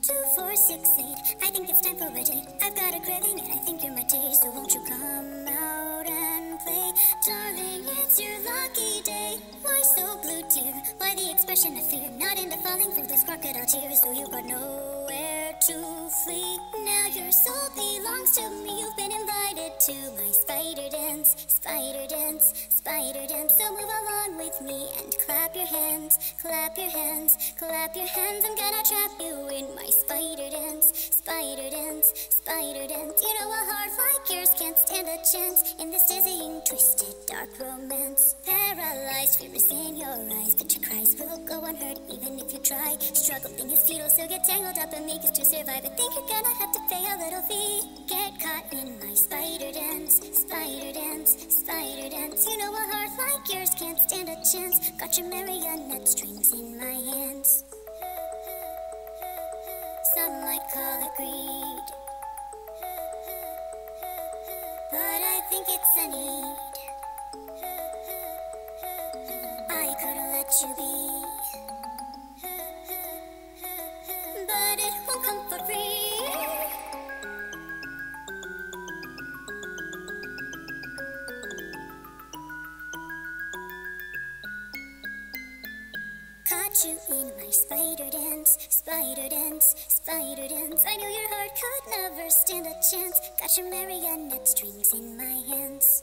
2, 4, 6, 8. I think it's time for a date. I've got a craving and I think you're my taste. So won't you come out and play? Darling, it's your lucky day. Why so blue, dear? Why the expression of fear? Not into falling through those crocodile tears. So you've got nowhere to flee. Now your soul belongs to me. You've been invited to my spider dance. Spider dance, spider dance. So move along with me and clap your hands. Clap your hands, clap your hands. I'm gonna trap you in my spider dance. Spider dance, spider dance. You know a heart like yours can't stand a chance in this dizzying, twisted, dark romance. Paralyzed, fear is in your eyes, but your cries will go unheard even if you try. Struggle thing is futile, so get tangled up and make it to survive. I think you're gonna have to pay a little fee. Get caught in my spider dance. Spider dance, spider dance. You know a heart like yours can't stand a chance. Got your marionette strings in my hands. Some might call it greed, but I think it's a need. I could've let you be, but it won't come for free. Caught you in my spider dance, spider dance, spider dance. I knew your heart could never stand a chance. Got your marionette strings in my hands.